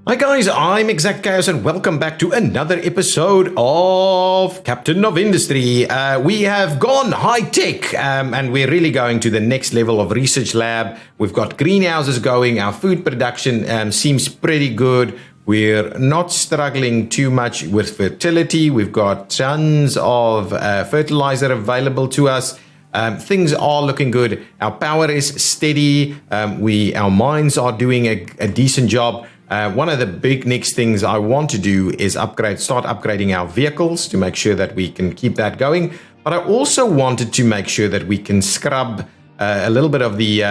Hi guys, I'm ExactChaos and welcome back to another episode of Captain of Industry. We have gone high-tech and we're really going to the next level of research lab. We've got greenhouses going, our food production seems pretty good. We're not struggling too much with fertility. We've got tons of fertilizer available to us. Things are looking good. Our power is steady. Our mines are doing a decent job. One of the big next things I want to do is start upgrading our vehicles to make sure that we can keep that going. But I also wanted to make sure that we can scrub a little bit of the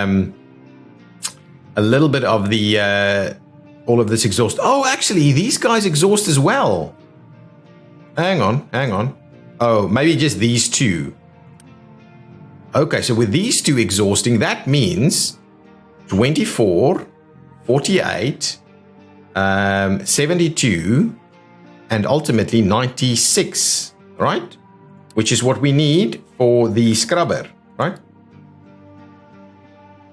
all of this exhaust. Oh, actually, these guys exhaust as well. Hang on. Oh, maybe just these two. Okay, so with these two exhausting, that means 24, 48, 72, and ultimately 96, right? Which is what we need for the scrubber, right?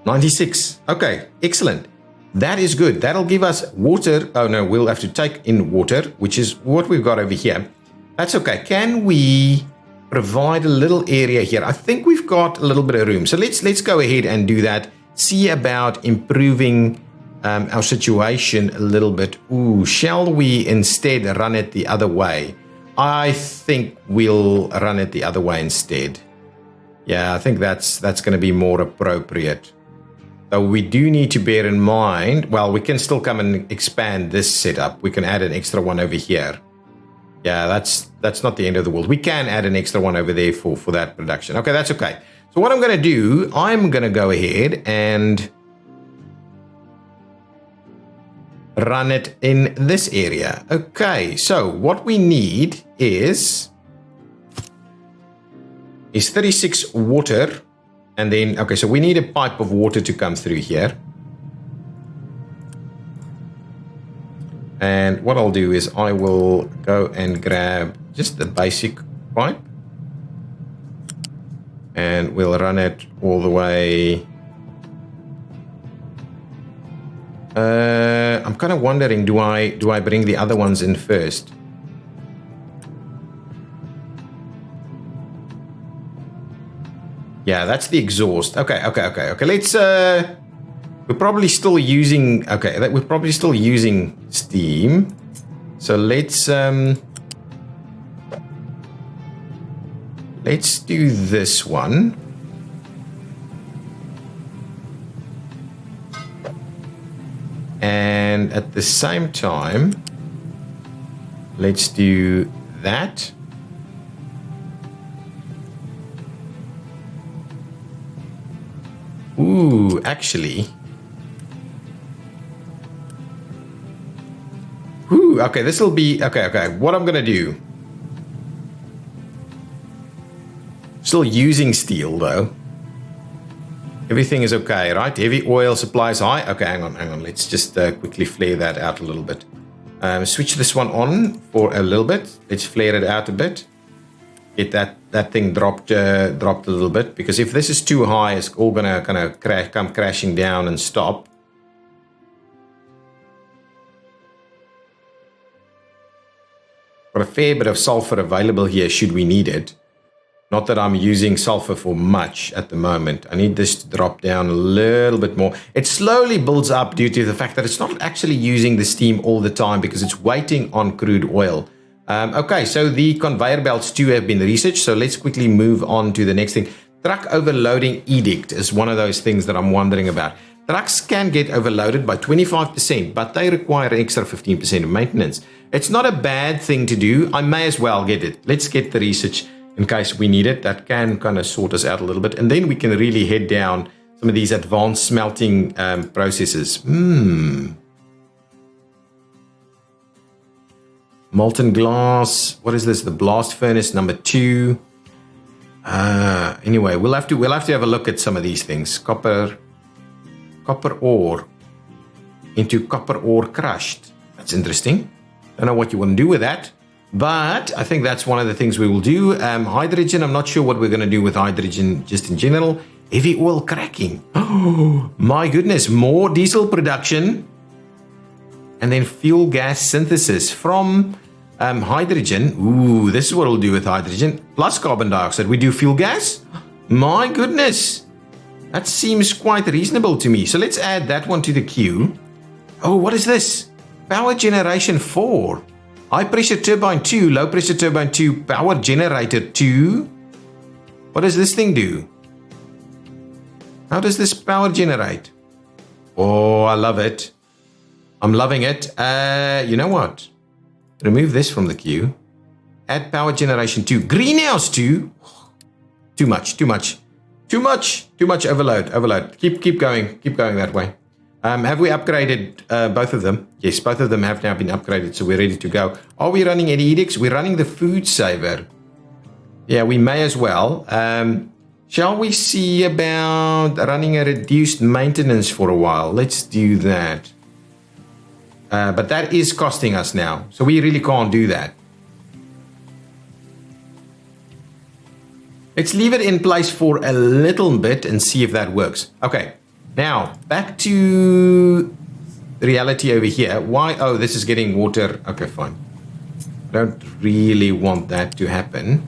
96. Okay, excellent. That is good. That'll give us water. Oh no, we'll have to take in water, which is what we've got over here. That's okay. Can we provide a little area here? I think we've got a little bit of room. So let's go ahead and do that. See about improving our situation a little bit. Ooh, shall we instead run it the other way? I think we'll run it the other way instead. Yeah, I think that's going to be more appropriate. Though we do need to bear in mind, well, we can still come and expand this setup. We can add an extra one over here. Yeah, that's not the end of the world. We can add an extra one over there for that production. Okay, that's okay. So what I'm going to do, I'm going to go ahead and run it in this area. Okay, so what we need is 36 water. And then, okay, so we need a pipe of water to come through here. And what I'll do is I will go and grab just the basic pipe. And we'll run it all the way. I'm kind of wondering, do I bring the other ones in first? Yeah, that's the exhaust. Okay. Let's we're probably still using steam. So let's do this one. And at the same time, let's do that. Ooh, actually. Ooh, okay, this will be, okay. What I'm going to do. Still using steel though. Everything is okay, right? Heavy oil supply is high. Okay, hang on. Let's just quickly flare that out a little bit. Switch this one on for a little bit. Let's flare it out a bit. Get that thing dropped a little bit, because if this is too high, it's all gonna kind of come crashing down and stop. Got a fair bit of sulfur available here should we need it. Not that I'm using sulfur for much at the moment. I need this to drop down a little bit more. It slowly builds up due to the fact that it's not actually using the steam all the time because it's waiting on crude oil. Okay, so the conveyor belts too have been researched. So let's quickly move on to the next thing. Truck overloading edict is one of those things that I'm wondering about. Trucks can get overloaded by 25%, but they require an extra 15% of maintenance. It's not a bad thing to do. I may as well get it. Let's get the research in case we need it. That can kind of sort us out a little bit. And then we can really head down some of these advanced smelting processes. Molten glass. What is this? The blast furnace number 2. Anyway, we'll have to have a look at some of these things. Copper ore into copper ore crushed. That's interesting. Don't know what you want to do with that, but I think that's one of the things we will do. Hydrogen. I'm not sure what we're going to do with hydrogen just in general. Heavy oil cracking. Oh my goodness! More diesel production. and then fuel gas synthesis from hydrogen. Ooh, this is what we'll do with hydrogen plus carbon dioxide. We do fuel gas. My goodness, that seems quite reasonable to me. So let's add that one to the queue. Oh, what is this? Power generation 4. High pressure turbine 2, low pressure turbine 2, power generator 2. What does this thing do? How does this power generate? Oh, I love it. I'm loving it. You know what? Remove this from the queue. Add power generation 2. Greenhouse 2. Too much. Overload. Keep going that way. Have we upgraded both of them? Yes, both of them have now been upgraded, so we're ready to go. Are we running any edicts? We're running the food saver. Yeah, we may as well. Shall we see about running a reduced maintenance for a while? Let's do that. But that is costing us now, so we really can't do that. Let's leave it in place for a little bit and see if that works. Okay. Now, back to reality over here. Why? Oh, this is getting water. Okay, fine. Don't really want that to happen.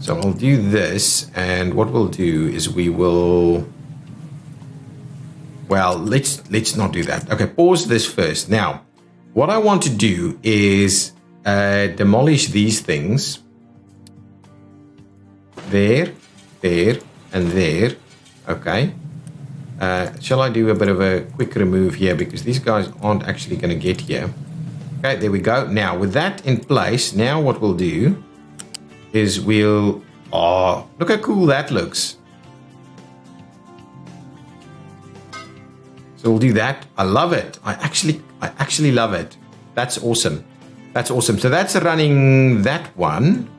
So I'll do this, and what we'll do is we will... Well, let's not do that. Okay, pause this first. Now, what I want to do is demolish these things. There, and there. Okay. Shall I do a bit of a quick remove here because these guys aren't actually going to get here. Okay, there we go. Now, with that in place, now what we'll do is we'll... Oh, look how cool that looks. So we'll do that. I love it. I actually love it. That's awesome. So that's running that one.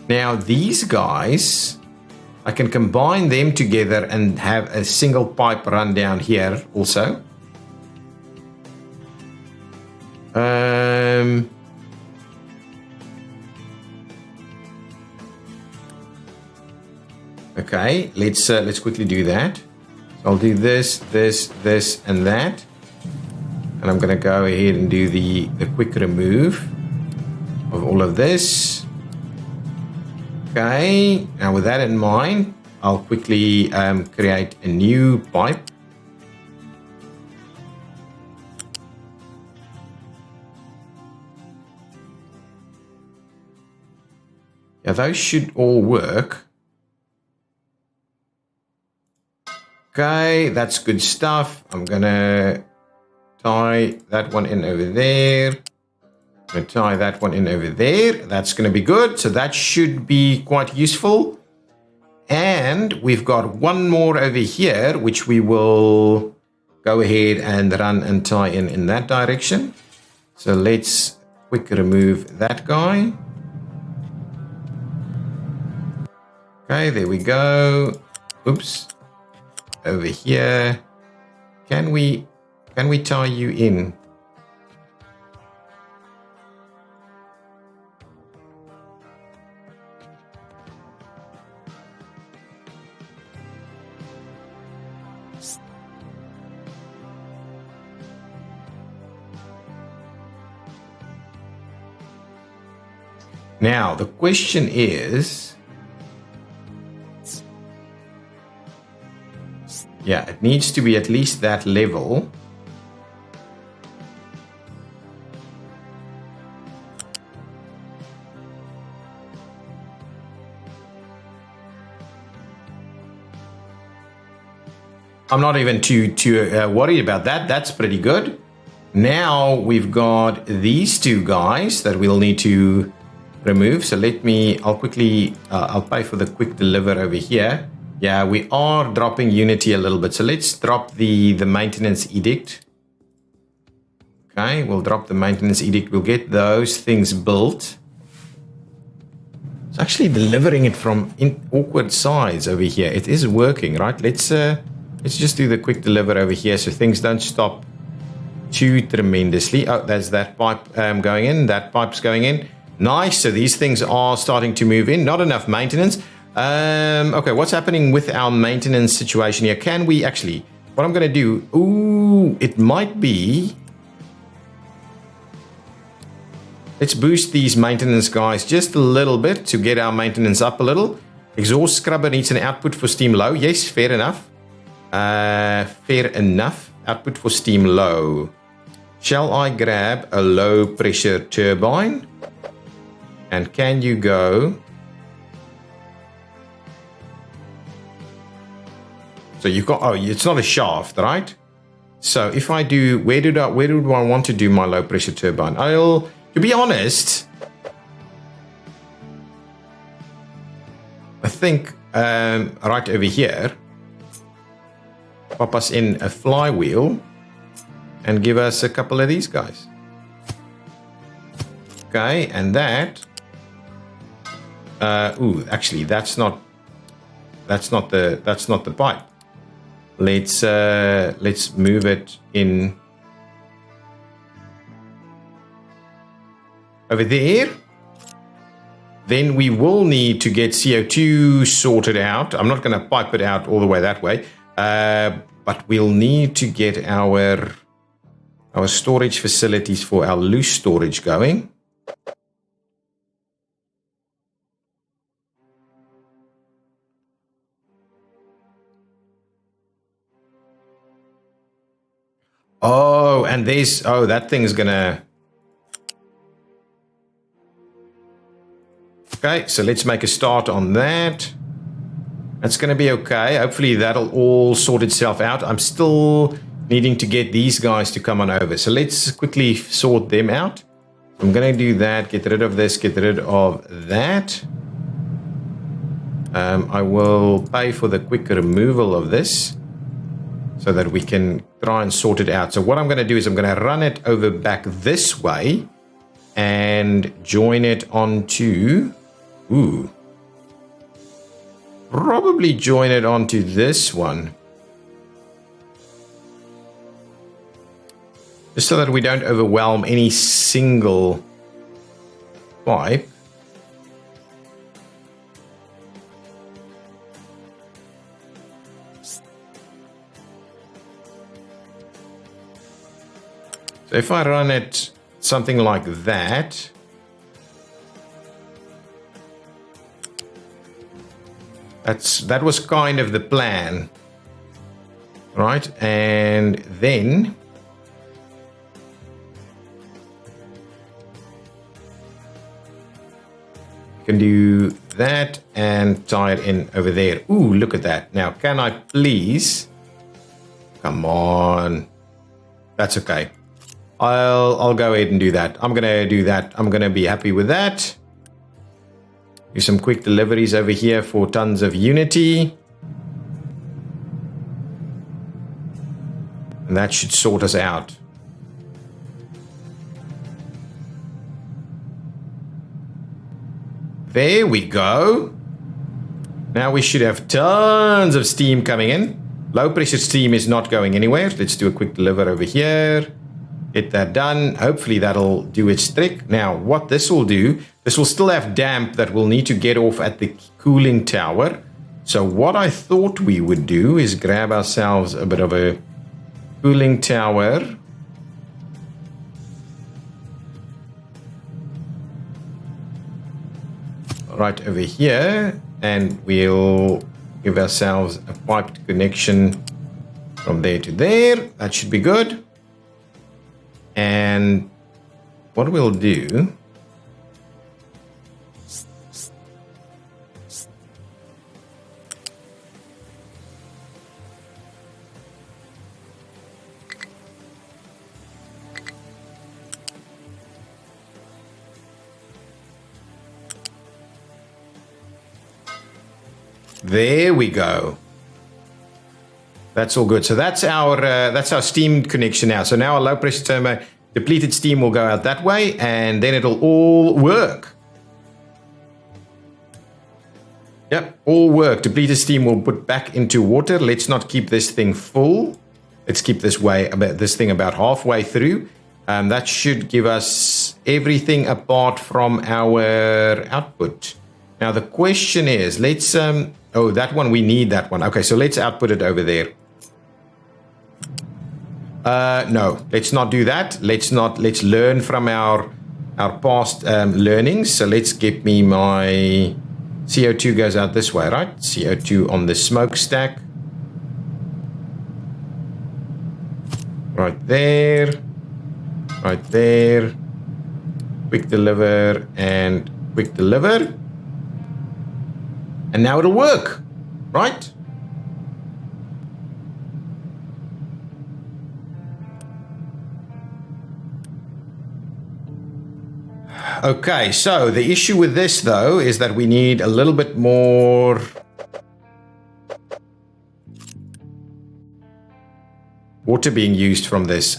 Now, these guys... I can combine them together and have a single pipe run down here also. Okay, let's quickly do that. So I'll do this, and that. And I'm going to go ahead and do the quick remove of all of this. Okay, now with that in mind, I'll quickly create a new pipe. Yeah, those should all work. Okay, that's good stuff. I'm gonna tie that one in over there. I'm going to tie that one in over there. That's going to be good. So that should be quite useful. And we've got one more over here, which we will go ahead and run and tie in that direction. So let's quick remove that guy. Okay, there we go. Oops. Over here. Can we tie you in? Now, the question is, yeah, it needs to be at least that level. I'm not even too worried about that. That's pretty good. Now we've got these two guys that we'll need to remove. So I'll pay for the quick deliver over here. Yeah, we are dropping Unity a little bit. So let's drop the maintenance edict. Okay, we'll drop the maintenance edict. We'll get those things built. It's actually delivering it from awkward sides over here. It is working, right? Let's just do the quick deliver over here so things don't stop too tremendously. Oh, there's that pipe going in. That pipe's going in. Nice. So these things are starting to move in. Not enough maintenance. Okay, what's happening with our maintenance situation here? Can we actually what I'm going to do, ooh, it might be, let's boost these maintenance guys just a little bit to get our maintenance up a little. Exhaust scrubber needs an output for steam low. Yes, fair enough. Fair enough. Output for steam low. Shall I grab a low pressure turbine? And can you go? So you've got, oh, it's not a shaft, right? So if I do, where do I want to do my low pressure turbine? To be honest, I think right over here, pop us in a flywheel and give us a couple of these guys. Okay, and that, ooh, actually that's not the pipe. Let's move it in over there. Then we will need to get CO2 sorted out. I'm not going to pipe it out all the way that way, but we'll need to get our storage facilities for our loose storage going. Oh, and there's, oh, that thing's gonna. Okay, so let's make a start on that. That's going to be okay. Hopefully that'll all sort itself out. I'm still needing to get these guys to come on over. So let's quickly sort them out. I'm going to do that, get rid of this, get rid of that. I will pay for the quick removal of this so that we can try and sort it out. So what I'm going to do is I'm going to run it over back this way and join it onto... Ooh. Probably join it onto this one. Just so that we don't overwhelm any single pipe. So if I run it something like that, that was kind of the plan, right? And then you can do that and tie it in over there. Ooh, look at that. Now, can I please? Come on. That's okay. I'll go ahead and do that. I'm gonna do that. I'm gonna be happy with that. Do some quick deliveries over here for tons of Unity. And that should sort us out. There we go. Now we should have tons of steam coming in. Low pressure steam is not going anywhere. Let's do a quick deliver over here. Get that done. Hopefully that'll do its trick. Now, what this will do, this will still have damp that we'll need to get off at the cooling tower. So what I thought we would do is grab ourselves a bit of a cooling tower. Right over here. And we'll give ourselves a piped connection from there to there. That should be good. And what we'll do, there we go. That's all good. So that's our steam connection now. So now our low pressure turbo depleted steam will go out that way, and then it'll all work. Yep, all work. Depleted steam will put back into water. Let's not keep this thing full. Let's keep this thing about halfway through. That should give us everything apart from our output. Now the question is, let's oh, that one, we need that one. Okay, so let's output it over there. No, let's not do that. Let's learn from our past learnings. So let's get me my CO2 goes out this way, right? CO2 on the smokestack. Right there. Right there. Quick deliver and quick deliver. And now it'll work, right? Okay, so the issue with this, though, is that we need a little bit more water being used from this.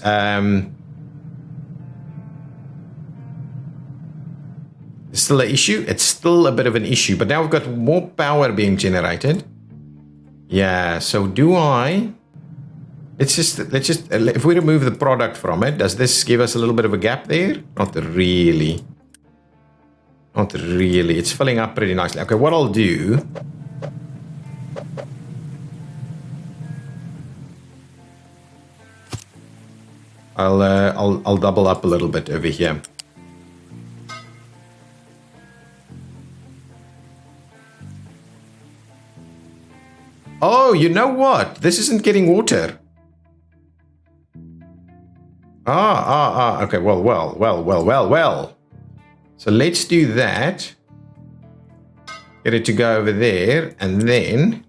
Still an issue? It's still a bit of an issue, but now we've got more power being generated. Yeah, so do I... Let's just, if we remove the product from it, does this give us a little bit of a gap there? Not really. Not really. It's filling up pretty nicely. Okay, what I'll do... I'll double up a little bit over here. Oh, you know what? This isn't getting water. Okay, well. So let's do that. Get it to go over there, and then...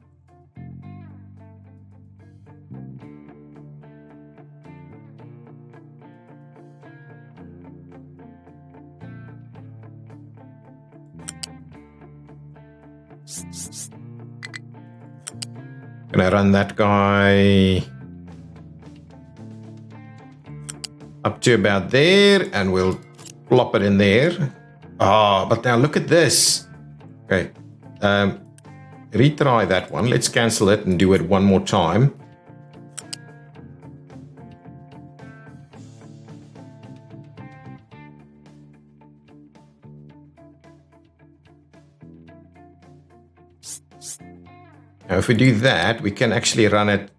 Gonna run that guy up to about there, and we'll plop it in there. But now look at this. Okay, retry that one. Let's cancel it and do it one more time. Now, if we do that, we can actually run it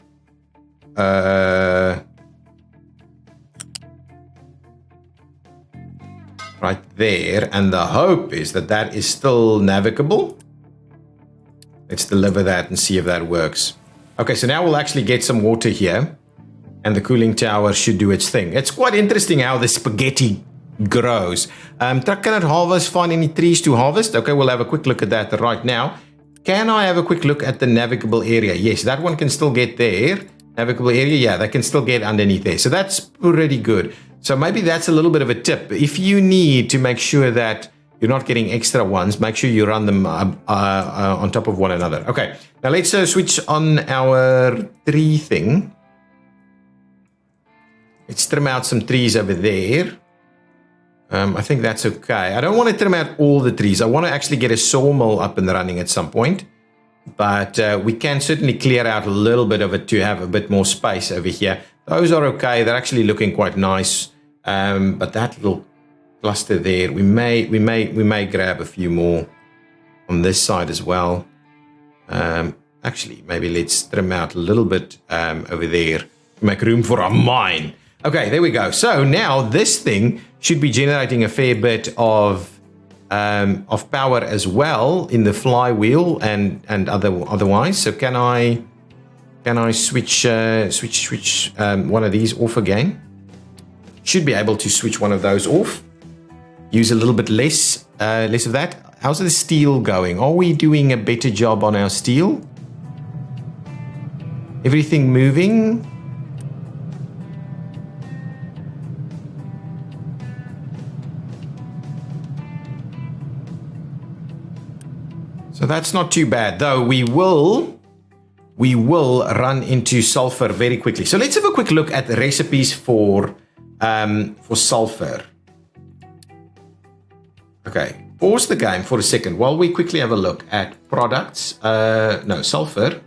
right there, and the hope is that that is still navigable. Let's deliver that and see if that works. Okay, so now we'll actually get some water here, and the cooling tower should do its thing. It's quite interesting how the spaghetti grows. Truck cannot harvest, find any trees to harvest. Okay, we'll have a quick look at that right now. Can I have a quick look at the navigable area? Yes, that one can still get there. Navigable area, yeah, that can still get underneath there. So that's pretty good. So maybe that's a little bit of a tip. If you need to make sure that you're not getting extra ones, make sure you run them on top of one another. Okay, now let's switch on our tree thing. Let's trim out some trees over there. I think that's okay. I don't want to trim out all the trees. I want to actually get a sawmill up and running at some point. But we can certainly clear out a little bit of it to have a bit more space over here. Those are okay. They're actually looking quite nice. But that little cluster there, we may grab a few more on this side as well. Actually, maybe let's trim out a little bit over there to make room for our mine. Okay, there we go. So now this thing should be generating a fair bit of power as well in the flywheel and otherwise. So can I switch one of these off again? Should be able to switch one of those off. Use a little bit less of that. How's the steel going? Are we doing a better job on our steel? Everything moving? So that's not too bad, though we will run into sulfur very quickly. So let's have a quick look at the recipes for sulfur. Okay, pause the game for a second while we quickly have a look at products. Sulfur.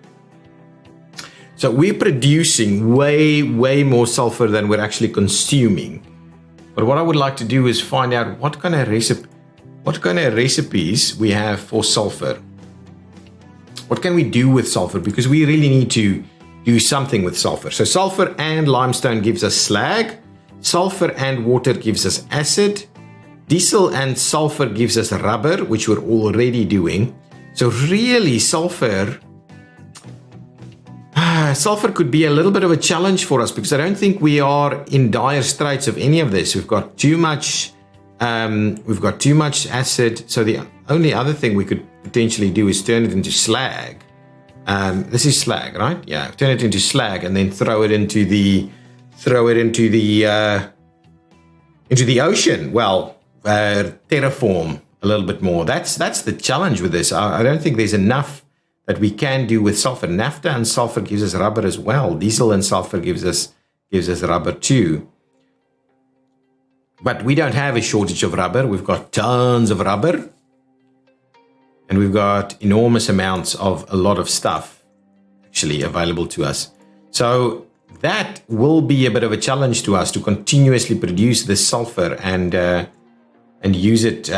So we're producing way more sulfur than we're actually consuming. But what I would like to do is find out what kind of recipes we have for sulfur. What can we do with sulfur? Because we really need to do something with sulfur. So sulfur and limestone gives us slag. Sulfur and water gives us acid. Diesel and sulfur gives us rubber, which we're already doing. So really sulfur could be a little bit of a challenge for us because I don't think we are in dire straits of any of this. We've got too much acid. So the only other thing we could potentially do is turn it into slag. This is slag, right? Yeah, turn it into slag and then throw it into the ocean. Well, terraform a little bit more. That's the challenge with this. I don't think there's enough that we can do with sulfur. Naphtha and sulfur gives us rubber as well. Diesel and sulfur gives us rubber too. But we don't have a shortage of rubber. We've got tons of rubber. And we've got enormous amounts of a lot of stuff actually available to us. So that will be a bit of a challenge to us to continuously produce this sulfur and use it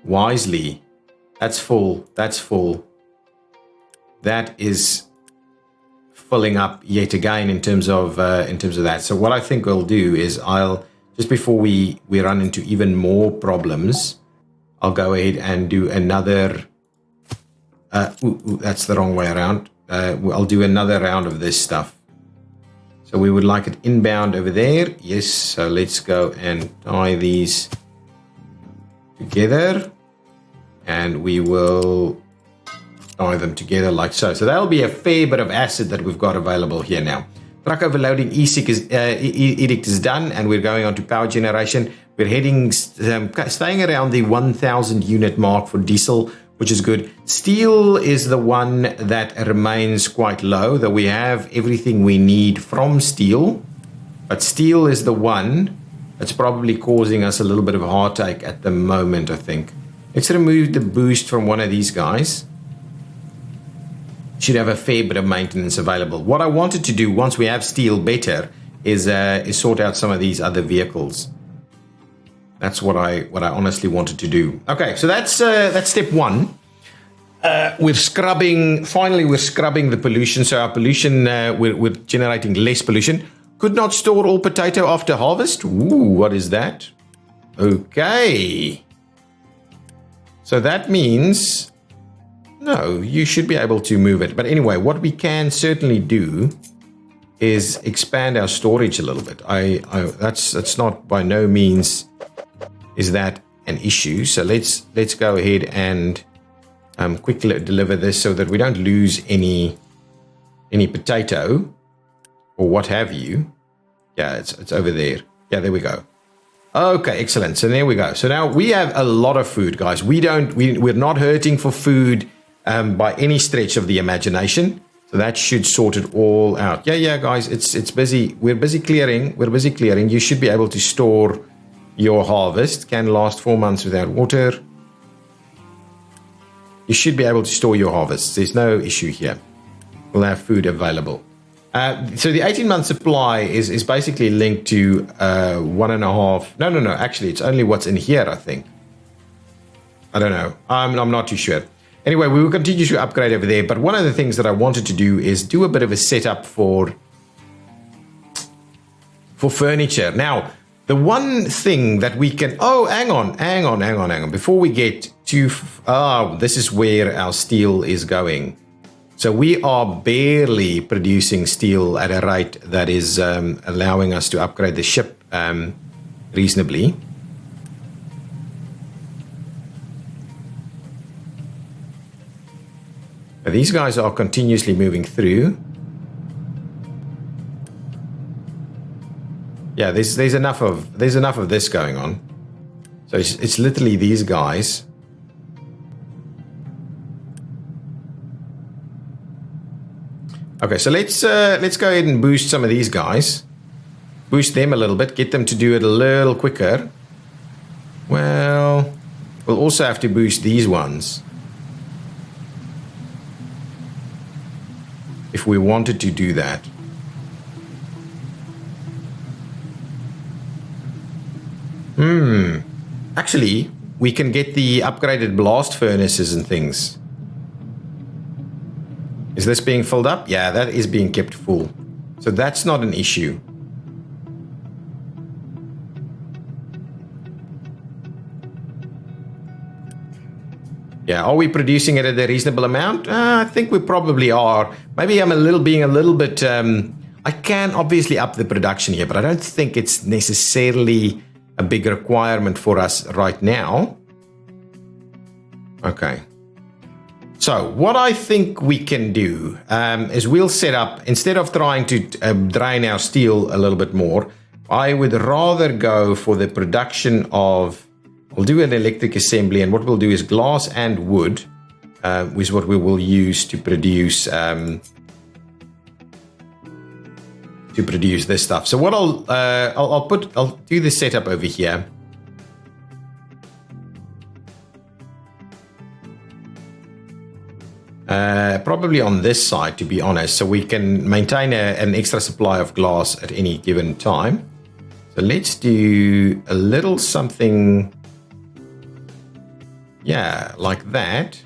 wisely. That's full. That's full. That is filling up yet again in terms of that. So what I think I'll do is I'll just before we run into even more problems, I'll go ahead and do another. That's the wrong way around. I'll do another round of this stuff. So we would like it inbound over there. Yes. So let's go and tie these together, and we will tie them together like so. So that'll be a fair bit of acid that we've got available here now. Truck overloading edict is done, and we're going on to power generation. We're heading, staying around the 1,000 unit mark for diesel, which is good. Steel is the one that remains quite low, though we have everything we need from steel. But steel is the one that's probably causing us a little bit of a heartache at the moment, I think. Let's remove the boost from one of these guys. Should have a fair bit of maintenance available. What I wanted to do once we have steel better is sort out some of these other vehicles. That's what I honestly wanted to do. Okay, so that's step one. We're scrubbing the pollution. So our pollution, we're generating less pollution. Could not store all potato after harvest. Ooh, what is that? Okay. So that means no, you should be able to move it. But anyway, what we can certainly do is expand our storage a little bit. That's not by no means is that an issue. So let's go ahead and quickly deliver this so that we don't lose any potato or what have you. Yeah, it's over there. Yeah, there we go. Okay, excellent. So there we go. So now we have a lot of food, guys. We're not hurting for food by any stretch of the imagination. So that should sort it all out. Yeah, guys, it's busy. We're busy clearing. You should be able to store your harvest. Can last 4 months without water. You should be able to store your harvests. There's no issue here. We'll have food available. So the 18-month supply is basically linked to 1.5. No. Actually, it's only what's in here, I think. I don't know. I'm not too sure. Anyway, we will continue to upgrade over there. But one of the things that I wanted to do is do a bit of a setup for furniture. Now, the one thing that we can... Oh, hang on. Before we get to... this is where our steel is going. So we are barely producing steel at a rate that is allowing us to upgrade the ship reasonably. But these guys are continuously moving through. Yeah, there's enough of this going on. So it's literally these guys. Okay, so let's go ahead and boost some of these guys. Boost them a little bit, get them to do it a little quicker. Well, we'll also have to boost these ones if we wanted to do that. Actually, we can get the upgraded blast furnaces and things. Is this being filled up? Yeah, that is being kept full. So that's not an issue. Yeah, are we producing it at a reasonable amount? I think we probably are. Maybe I'm being a little bit... I can obviously up the production here, but I don't think it's necessarily a big requirement for us right now. Okay. So what I think we can do is we'll set up, instead of trying to drain our steel a little bit more, I would rather go for the production of... We'll do an electric assembly, and what we'll do is glass and wood is what we will use to produce this stuff. So what I'll do the setup over here. Probably on this side, to be honest, so we can maintain an extra supply of glass at any given time. So let's do a little something. Yeah, like that.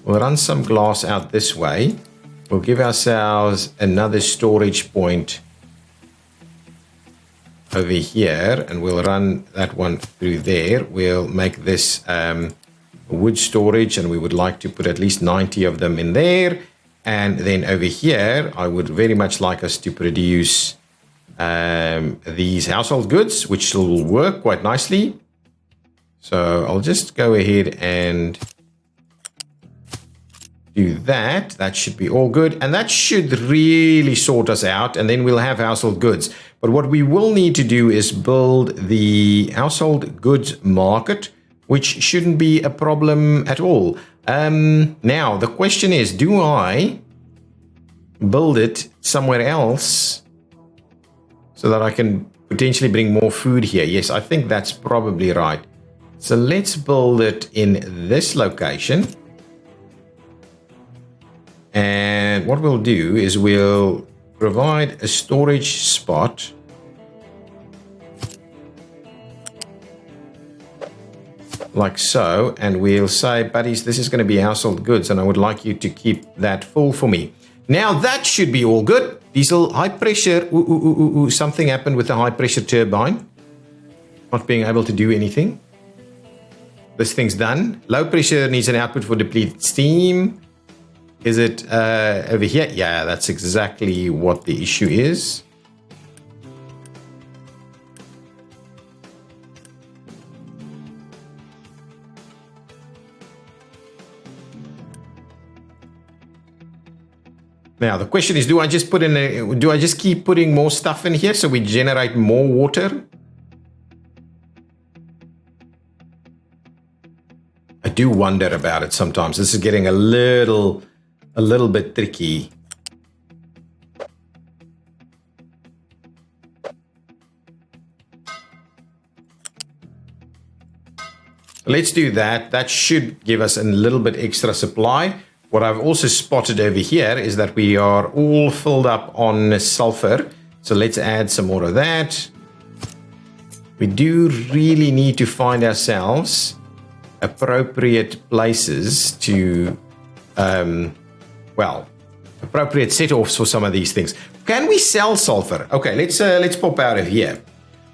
We'll run some glass out this way. We'll give ourselves another storage point over here, and we'll run that one through there. We'll make this wood storage, and we would like to put at least 90 of them in there. And then over here, I would very much like us to produce these household goods, which will work quite nicely. So I'll just go ahead and do that. That should be all good. And that should really sort us out. And then we'll have household goods. But what we will need to do is build the household goods market, which shouldn't be a problem at all. Now, the question is, do I build it somewhere else so that I can potentially bring more food here? Yes, I think that's probably right. So let's build it in this location. And what we'll do is we'll provide a storage spot. Like so. And we'll say, buddies, this is going to be household goods, and I would like you to keep that full for me. Now that should be all good. Diesel, high pressure. Something happened with the high pressure turbine. Not being able to do anything. This thing's done. Low pressure needs an output for depleted steam. Is it over here? Yeah, that's exactly what the issue is. Now the question is, do I just keep putting more stuff in here so we generate more water? I do wonder about it sometimes. This is getting a little bit tricky. Let's do that. That should give us a little bit extra supply. What I've also spotted over here is that we are all filled up on sulfur. So let's add some more of that. We do really need to find ourselves appropriate places to, appropriate set-offs for some of these things. Can we sell sulfur? Okay, let's pop out of here.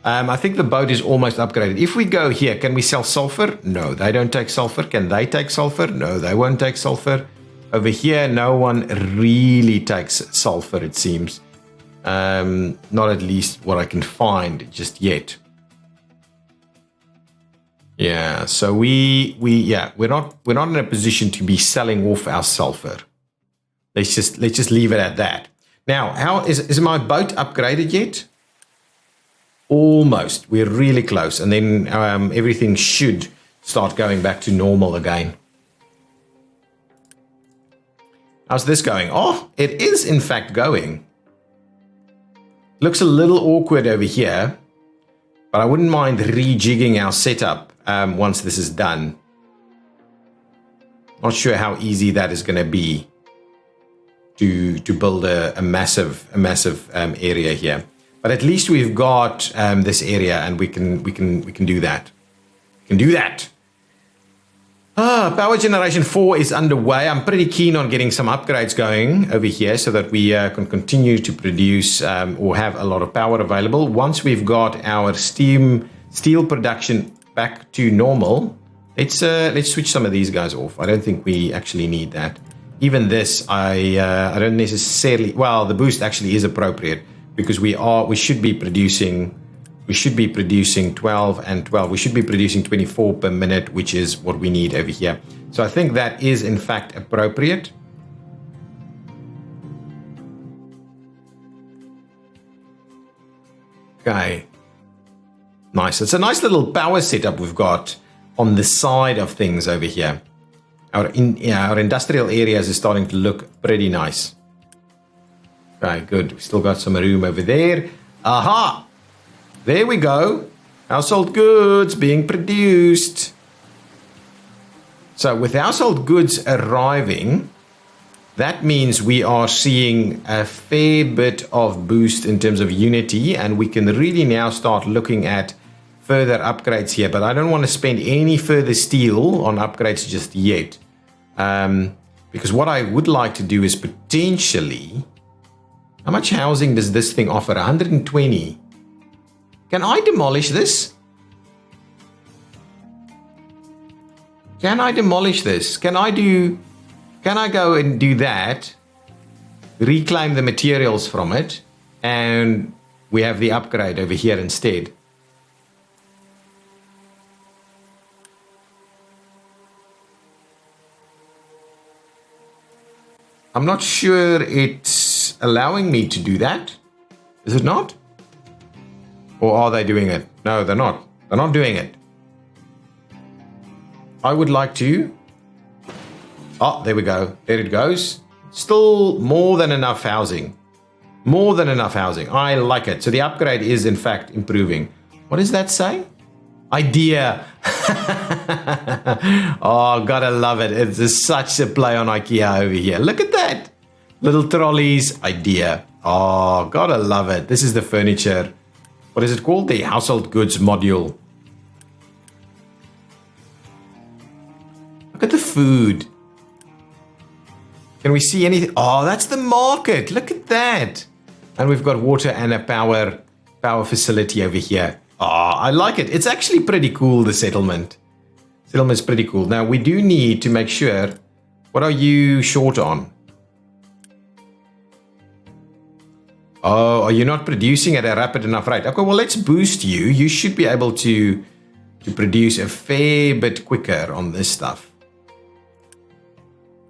I think the boat is almost upgraded. If we go here, can we sell sulfur? No, they don't take sulfur. Can they take sulfur? No, they won't take sulfur. Over here, no one really takes sulfur, it seems. Not at least what I can find just yet. Yeah, so we're not in a position to be selling off our sulfur. Let's just leave it at that. Now, how is my boat upgraded yet? Almost. We're really close, and then everything should start going back to normal again. How's this going? Oh, it is in fact going. Looks a little awkward over here, but I wouldn't mind rejigging our setup once this is done. Not sure how easy that is going to be to build a massive area here. But at least we've got this area, and we can do that. We can do that. Power generation 4 is underway. I'm pretty keen on getting some upgrades going over here so that we can continue to produce or have a lot of power available. Once we've got our steel production back to normal, let's switch some of these guys off. I don't think we actually need that. Even this, I don't necessarily. Well, the boost actually is appropriate because we should be producing 12 and 12. We should be producing 24 per minute, which is what we need over here. So I think that is in fact appropriate. Okay. Nice. It's a nice little power setup we've got on the side of things over here. Our industrial areas is starting to look pretty nice. Okay, good. We've still got some room over there. Aha! There we go. Household goods being produced. So with household goods arriving, that means we are seeing a fair bit of boost in terms of Unity, and we can really now start looking at further upgrades here. But I don't want to spend any further steel on upgrades just yet. Because what I would like to do is potentially... How much housing does this thing offer? 120. Can I demolish this? Can I demolish this? Can I go and do that? Reclaim the materials from it, and we have the upgrade over here instead. I'm not sure it's allowing me to do that. Is it not? Or are they doing it? No, they're not. They're not doing it. I would like to... Oh, there we go. There it goes. Still more than enough housing. More than enough housing. I like it. So the upgrade is in fact improving. What does that say? Idea. Oh, gotta love it. It's such a play on IKEA over here. Look at that. Little trolleys. Idea. Oh, gotta love it. This is the furniture. What is it called? The household goods module. Look at the food. Can we see anything? Oh, that's the market. Look at that. And we've got water and a power facility over here. Oh, I like it. It's actually pretty cool, the settlement. Settlement's pretty cool. Now, we do need to make sure... What are you short on? Oh, are you not producing at a rapid enough rate? Okay, well, let's boost you. You should be able to produce a fair bit quicker on this stuff.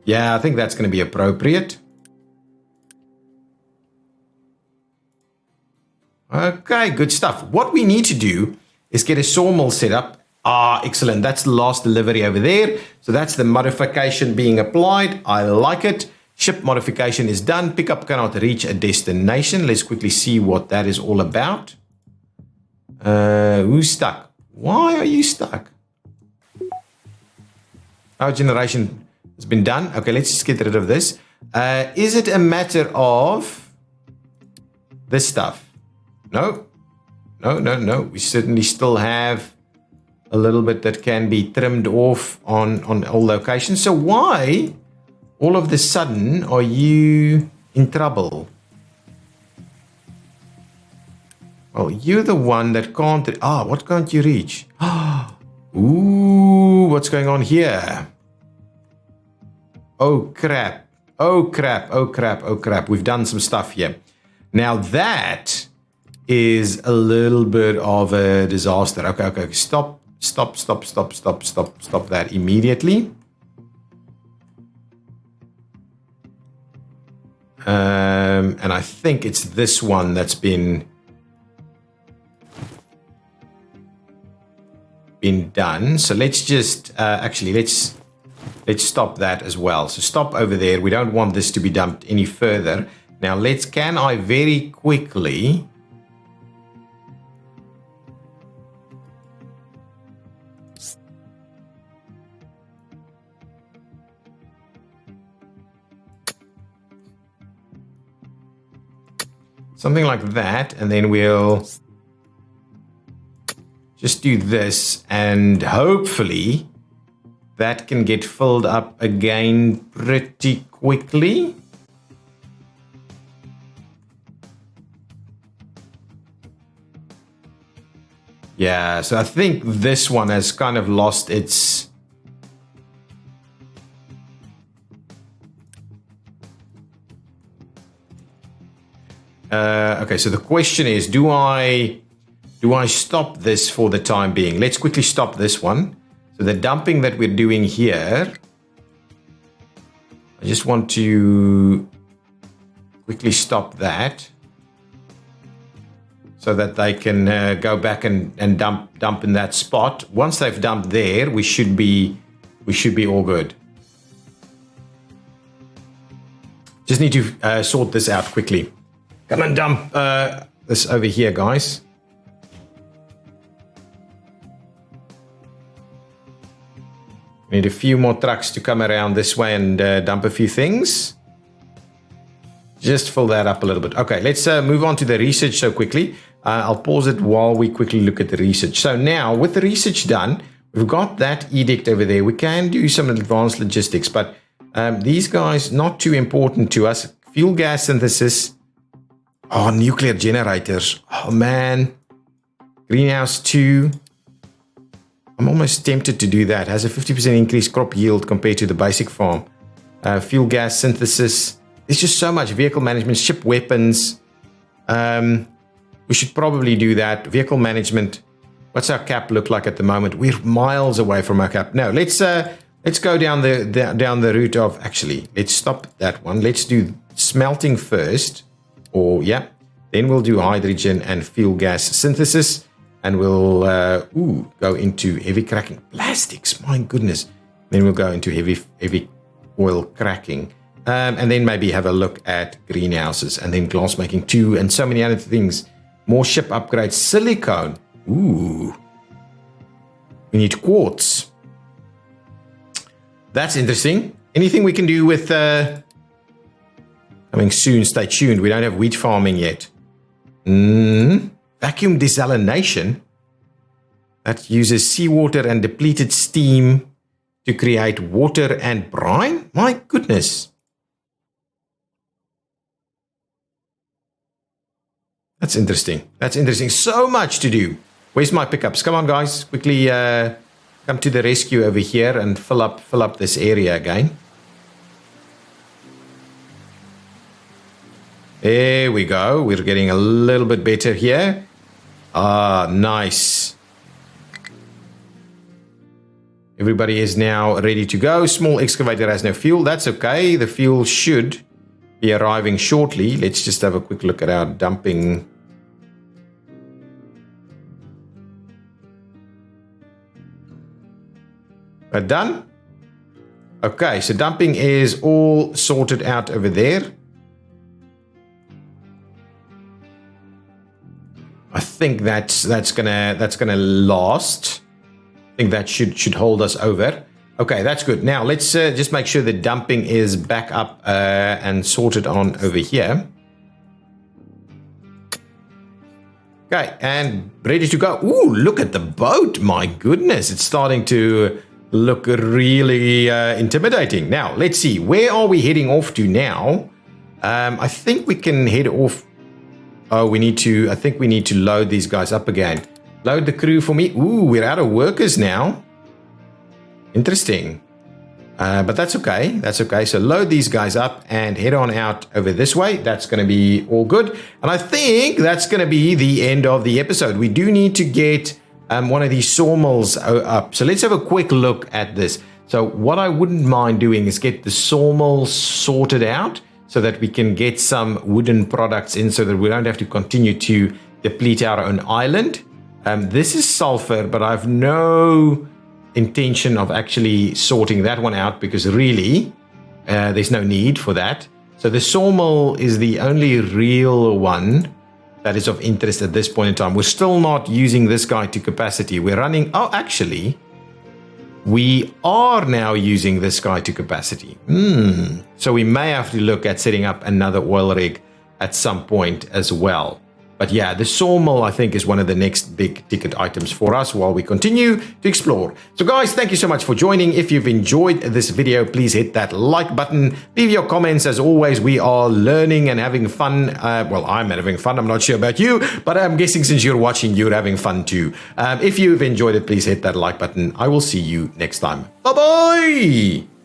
Yeah, I think that's going to be appropriate. Okay, good stuff. What we need to do is get a sawmill set up. Ah, excellent. That's the last delivery over there. So that's the modification being applied. I like it. Ship modification is done. Pickup cannot reach a destination. Let's quickly see what that is all about. Who's stuck? Why are you stuck? Power generation has been done. Okay, let's just get rid of this. Is it a matter of this stuff? No. No. We certainly still have a little bit that can be trimmed off on all locations. So why... all of a sudden, are you in trouble? Well, you're the one that can't... Ah, what can't you reach? Ooh, what's going on here? Oh, crap. Oh, crap. Oh, crap. Oh, crap. We've done some stuff here. Now, that is a little bit of a disaster. Okay. Stop that immediately. And I think it's this one that's been done. So let's just actually let's stop that as well. So stop over there. We don't want this to be dumped any further. Now can I very quickly something like that, and then we'll just do this, and hopefully that can get filled up again pretty quickly. Yeah, so I think this one has kind of lost its... okay, so the question is, do I stop this for the time being? Let's quickly stop this one. So the dumping that we're doing here, I just want to quickly stop that so that they can go back and dump in that spot. Once they've dumped there, we should be all good. Just need to sort this out quickly. Come and dump this over here, guys. Need a few more trucks to come around this way and dump a few things. Just fill that up a little bit. Okay, let's move on to the research so quickly. I'll pause it while we quickly look at the research. So now, with the research done, we've got that edict over there. We can do some advanced logistics, but these guys, not too important to us. Fuel gas synthesis. Oh, nuclear generators. Oh, man. Greenhouse 2. I'm almost tempted to do that. Has a 50% increased crop yield compared to the basic farm. Fuel gas synthesis. There's just so much. Vehicle management, ship weapons. We should probably do that. Vehicle management. What's our cap look like at the moment? We're miles away from our cap. No, let's go down the route of... Actually, let's stop that one. Let's do smelting first. Or, yeah. Then we'll do hydrogen and fuel gas synthesis. And we'll go into heavy cracking. Plastics, my goodness. Then we'll go into heavy oil cracking. And then maybe have a look at greenhouses. And then glass making 2 and so many other things. More ship upgrades. Silicone. Ooh. We need quartz. That's interesting. Anything we can do with... coming soon, stay tuned. We don't have wheat farming yet. Vacuum desalination. That uses seawater and depleted steam to create water and brine? My goodness. That's interesting. That's interesting. So much to do. Where's my pickups? Come on, guys. Quickly come to the rescue over here and fill up this area again. There we go. We're getting a little bit better here. Ah, nice. Everybody is now ready to go. Small excavator has no fuel. That's okay. The fuel should be arriving shortly. Let's just have a quick look at our dumping. Done? Okay, so dumping is all sorted out over there. I think that's gonna last. I think that should hold us over. Okay, that's good. Now let's just make sure the dumping is back up and sorted on over here. Okay, and ready to go. Ooh, look at the boat. My goodness, it's starting to look really intimidating. Now let's see, where are we heading off to now? I think we can head off. Oh, I think we need to load these guys up again. Load the crew for me. Ooh, we're out of workers now. Interesting. But that's okay. That's okay. So load these guys up and head on out over this way. That's going to be all good. And I think that's going to be the end of the episode. We do need to get one of these sawmills up. So let's have a quick look at this. So what I wouldn't mind doing is get the sawmill sorted out, so that we can get some wooden products in so that we don't have to continue to deplete our own island. This is sulfur, but I have no intention of actually sorting that one out because really there's no need for that. So the sawmill is the only real one that is of interest at this point in time. We're still not using this guy to capacity. We're running... Oh, actually... We are now using this guy to capacity. So we may have to look at setting up another oil rig at some point as well. But yeah, the sawmill, I think, is one of the next big ticket items for us while we continue to explore. So guys, thank you so much for joining. If you've enjoyed this video, please hit that like button. Leave your comments. As always, we are learning and having fun. Well, I'm having fun. I'm not sure about you, but I'm guessing since you're watching, you're having fun too. If you've enjoyed it, please hit that like button. I will see you next time. Bye-bye!